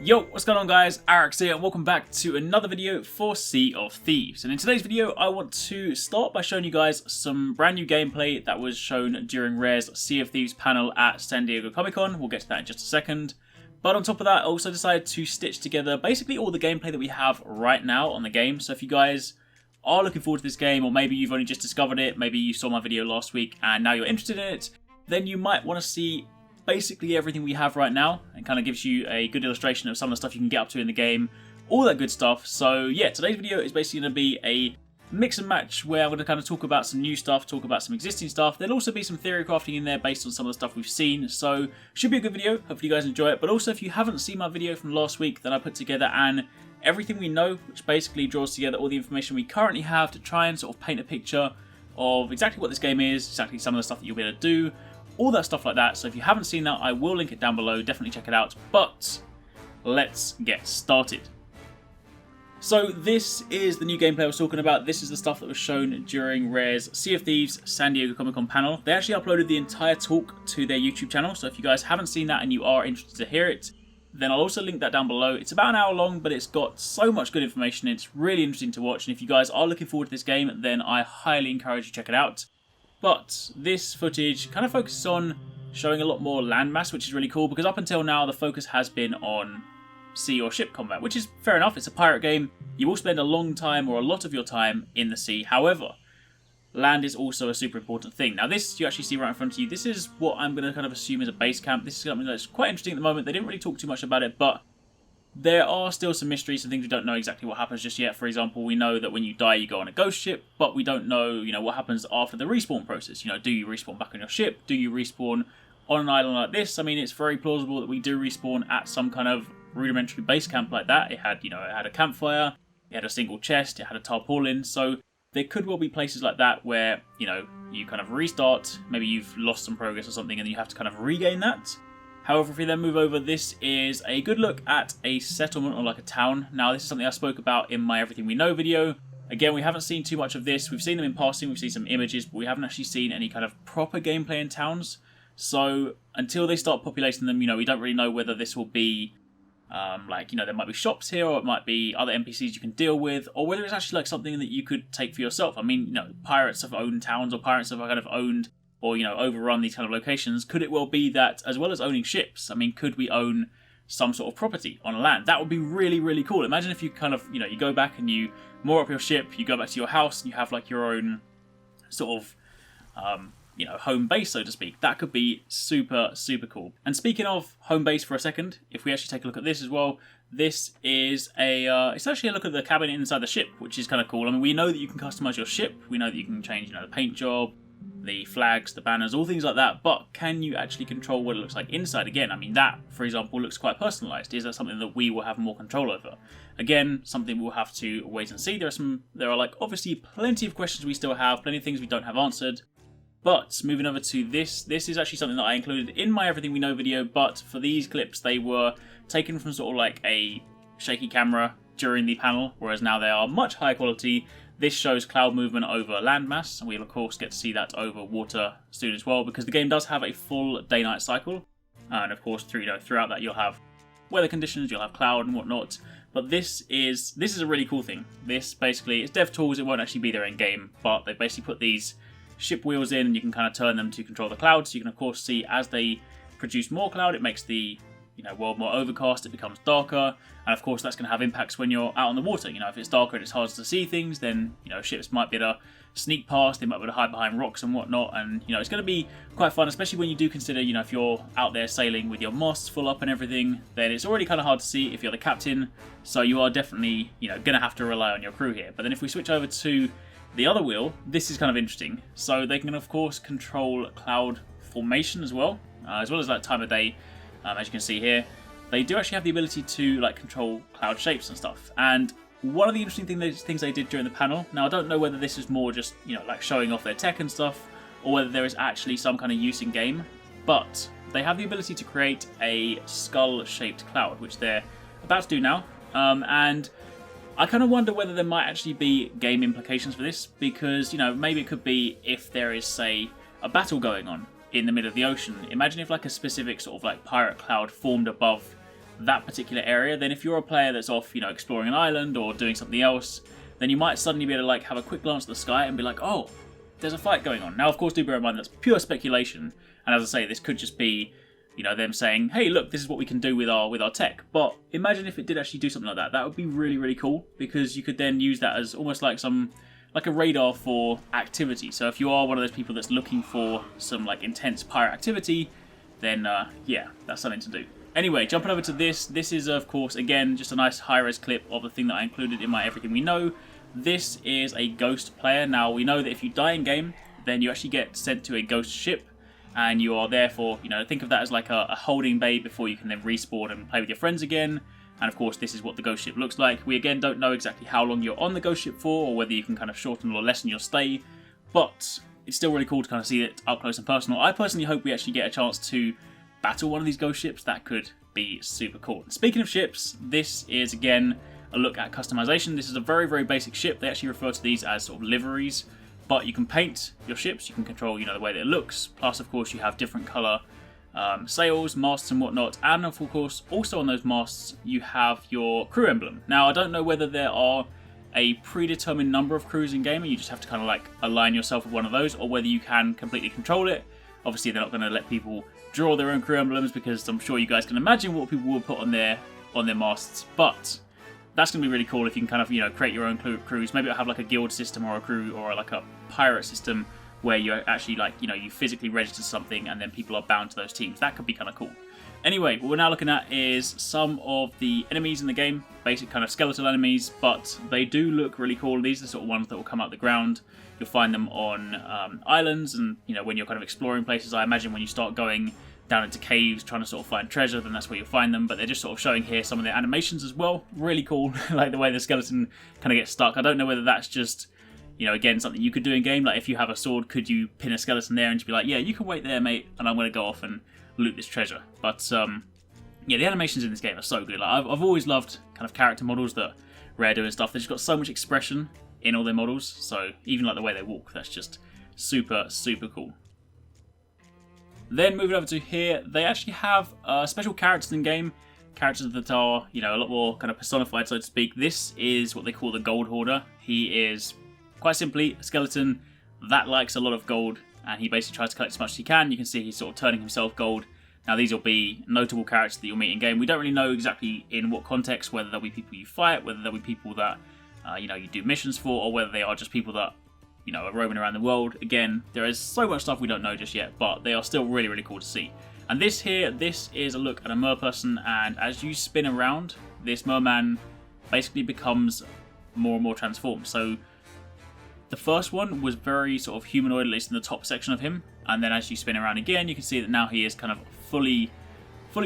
Yo, what's going on guys, Arekkz here and welcome back to another video for Sea of Thieves. And in today's video I want to start by showing you guys some brand new gameplay that was shown during Rare's Sea of Thieves panel at San Diego Comic-Con. We'll get to that in just a second. But on top of that I also decided to stitch together basically all the gameplay that we have right now on the game. So if you guys are looking forward to this game, or maybe you've only just discovered it, maybe you saw my video last week and now you're interested in it, then you might want to see basically everything we have right now, and kind of gives you a good illustration of some of the stuff you can get up to in the game, all that good stuff. So yeah, today's video is basically going to be a mix and match where I'm going to kind of talk about some new stuff, talk about some existing stuff. There'll also be some theory crafting in there based on some of the stuff we've seen, so should be a good video. Hopefully you guys enjoy it. But also, if you haven't seen my video from last week that I put together, and everything we know, which basically draws together all the information we currently have to try and sort of paint a picture of exactly what this game is, exactly some of the stuff that you'll be able to do, all that stuff like that. So if you haven't seen that, I will link it down below, definitely check it out. But let's get started. So this is the new gameplay I was talking about. This is the stuff that was shown during Rare's Sea of Thieves San Diego Comic-Con panel. They actually uploaded the entire talk to their YouTube channel, so if you guys haven't seen that and you are interested to hear it, then I'll also link that down below. It's about an hour long, but it's got so much good information. It's really interesting to watch, and if you guys are looking forward to this game, then I highly encourage you to check it out. But this footage kind of focuses on showing a lot more landmass, which is really cool, because up until now the focus has been on sea or ship combat, which is fair enough. It's a pirate game. You will spend a long time or a lot of your time in the sea. However, land is also a super important thing. Now this you actually see right in front of you. This is what I'm going to kind of assume is a base camp. This is something that's quite interesting at the moment. They didn't really talk too much about it, but there are still some mysteries and things we don't know exactly what happens just yet. For example, we know that when you die you go on a ghost ship, but we don't know, what happens after the respawn process. Do you respawn back on your ship? Do you respawn on an island like this? I mean, it's very plausible that we do respawn at some kind of rudimentary base camp like that. It had, it had a campfire, it had a single chest, it had a tarpaulin, so there could well be places like that where, you kind of restart, maybe you've lost some progress or something and you have to kind of regain that. However, if we then move over, this is a good look at a settlement or like a town. Now, this is something I spoke about in my Everything We Know video. Again, we haven't seen too much of this. We've seen them in passing, we've seen some images, but we haven't actually seen any kind of proper gameplay in towns. So until they start populating them, we don't really know whether this will be, there might be shops here, or it might be other NPCs you can deal with, or whether it's actually like something that you could take for yourself. I mean, pirates have owned towns, or pirates have kind of owned or overrun these kind of locations. Could it well be that, as well as owning ships, I mean, could we own some sort of property on land? That would be really, really cool. Imagine if you kind of, you go back and you moor up your ship, you go back to your house and you have like your own sort of, home base, so to speak. That could be super, super cool. And speaking of home base for a second, if we actually take a look at this as well, this is it's actually a look at the cabin inside the ship, which is kind of cool. I mean, we know that you can customize your ship. We know that you can change, the paint job, the flags, the banners, all things like that, but can you actually control what it looks like inside? Again, I mean, that, for example, looks quite personalized. Is that something that we will have more control over? Again, something we'll have to wait and see. There are obviously plenty of questions we still have, plenty of things we don't have answered. But moving over to this is actually something that I included in my Everything We Know video, but for these clips, they were taken from sort of like a shaky camera during the panel, whereas now they are much higher quality. This shows cloud movement over landmass, and we'll of course get to see that over water soon as well, because the game does have a full day-night cycle, and of course throughout that you'll have weather conditions, you'll have cloud and whatnot. But this is a really cool thing. This basically, it's dev tools, it won't actually be there in game, but they basically put these ship wheels in and you can kind of turn them to control the cloud. So you can of course see as they produce more cloud, it makes the world more overcast, it becomes darker, and of course that's going to have impacts when you're out on the water. If it's darker and it's harder to see things, then ships might be able to sneak past, they might be able to hide behind rocks and whatnot, and it's going to be quite fun, especially when you do consider, if you're out there sailing with your masts full up and everything, then it's already kind of hard to see if you're the captain, so you are definitely going to have to rely on your crew here. But then if we switch over to the other wheel, this is kind of interesting. So they can of course control cloud formation as well as like time of day. As you can see here, they do actually have the ability to control cloud shapes and stuff. And one of the interesting things they did during the panel, now I don't know whether this is more just showing off their tech and stuff, or whether there is actually some kind of use in game, but they have the ability to create a skull-shaped cloud, which they're about to do now. And I kind of wonder whether there might actually be game implications for this, because maybe it could be if there is, say, a battle going on in the middle of the ocean. Imagine if a specific sort of pirate cloud formed above that particular area, then if you're a player that's off, you know, exploring an island or doing something else, then you might suddenly be able to like have a quick glance at the sky and be like, oh, there's a fight going on. Now, of course, do bear in mind that's pure speculation, and as I say, this could just be, you know, them saying, hey, look, this is what we can do with our tech. But imagine if it did actually do something like that. That would be really, really cool, because you could then use that as almost like a radar for activity. So if you are one of those people that's looking for some like intense pirate activity, then yeah, that's something to do. Anyway, jumping over to this is of course again just a nice high-res clip of the thing that I included in my Everything We Know. This is a ghost player. Now we know that if you die in game, then you actually get sent to a ghost ship, and you are therefore, you know, think of that as like a holding bay before you can then respawn and play with your friends again. And of course, this is what the ghost ship looks like. We again don't know exactly how long you're on the ghost ship for, or whether you can kind of shorten or lessen your stay, but it's still really cool to kind of see it up close and personal. I personally hope we actually get a chance to battle one of these ghost ships. That could be super cool. Speaking of ships, this is again a look at customization. This is a very, very basic ship. They actually refer to these as sort of liveries, but you can paint your ships, you can control, you know, the way that it looks, plus of course you have different colour sails, masts and whatnot, and of course also on those masts you have your crew emblem. Now I don't know whether there are a predetermined number of crews in game and you just have to kind of like align yourself with one of those, or whether you can completely control it. Obviously they're not going to let people draw their own crew emblems, because I'm sure you guys can imagine what people will put on their masts, but that's going to be really cool if you can kind of, you know, create your own crews. Maybe it'll have like a guild system or a crew or like a pirate system where you actually like, you know, you physically register something and then people are bound to those teams. That could be kind of cool. Anyway, what we're now looking at is some of the enemies in the game, basic kind of skeletal enemies, but they do look really cool. These are the sort of ones that will come out the ground. You'll find them on islands, and you know, when you're kind of exploring places, I imagine when you start going down into caves trying to sort of find treasure, then that's where you'll find them. But they're just sort of showing here some of their animations as well. Really cool, like the way the skeleton kind of gets stuck. I don't know whether that's just, you know, again, something you could do in game. Like if you have a sword, could you pin a skeleton there and just be like, yeah, you can wait there, mate, and I'm going to go off and loot this treasure. But yeah, the animations in this game are so good. Like, I've always loved kind of character models that Rare do and stuff. They've just got so much expression in all their models. So even like the way they walk, that's just super, super cool. Then moving over to here, they actually have special characters in game. Characters that are, you know, a lot more kind of personified, so to speak. This is what they call the Gold Hoarder. He is quite simply a skeleton that likes a lot of gold, and he basically tries to collect as much as he can. You can see he's sort of turning himself gold. Now these will be notable characters that you'll meet in game. We don't really know exactly in what context, whether they'll be people you fight, whether they'll be people that you know, you do missions for, or whether they are just people that, you know, are roaming around the world. Again, there is so much stuff we don't know just yet, but they are still really, really cool to see. And this here, this is a look at a merperson, and as you spin around, this merman basically becomes more and more transformed. So the first one was very sort of humanoid, at least in the top section of him, and then as you spin around again, you can see that now he is kind of fully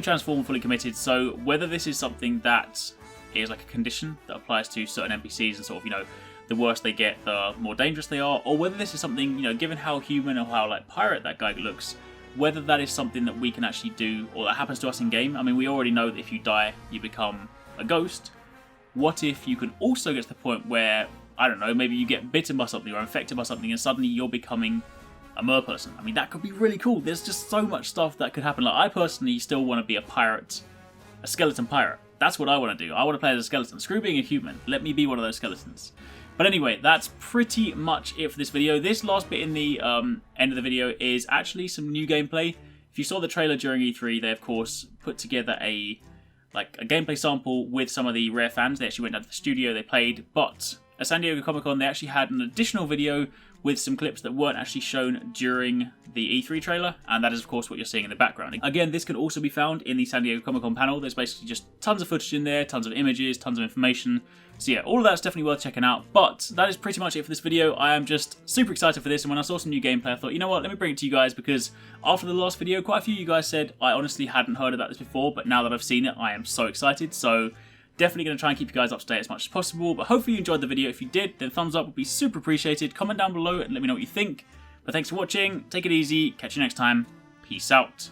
transformed, fully committed. So whether this is something that is like a condition that applies to certain NPCs and sort of, you know, the worse they get, the more dangerous they are, or whether this is something, you know, given how human or how like pirate that guy looks, whether that is something that we can actually do or that happens to us in game. I mean, we already know that if you die, you become a ghost. What if you can also get to the point where, I don't know, maybe you get bitten by something or infected by something and suddenly you're becoming a merperson? I mean, that could be really cool. There's just so much stuff that could happen. Like, I personally still want to be a pirate, a skeleton pirate. That's what I want to do. I want to play as a skeleton. Screw being a human. Let me be one of those skeletons. But anyway, that's pretty much it for this video. This last bit in the end of the video is actually some new gameplay. If you saw the trailer during E3, they of course put together a gameplay sample with some of the Rare fans. They actually went down to the studio, they played, but at San Diego Comic-Con they actually had an additional video with some clips that weren't actually shown during the E3 trailer, and that is of course what you're seeing in the background. Again, this can also be found in the San Diego Comic-Con panel. There's basically just tons of footage in there, tons of images, tons of information. So yeah, all of that's definitely worth checking out. But that is pretty much it for this video. I am just super excited for this, and when I saw some new gameplay, I thought, you know what, let me bring it to you guys, because after the last video, quite a few of you guys said I honestly hadn't heard about this before, but now that I've seen it, I am so excited. So definitely going to try and keep you guys up to date as much as possible. But hopefully you enjoyed the video. If you did, then thumbs up would be super appreciated. Comment down below and let me know what you think. But thanks for watching. Take it easy. Catch you next time. Peace out.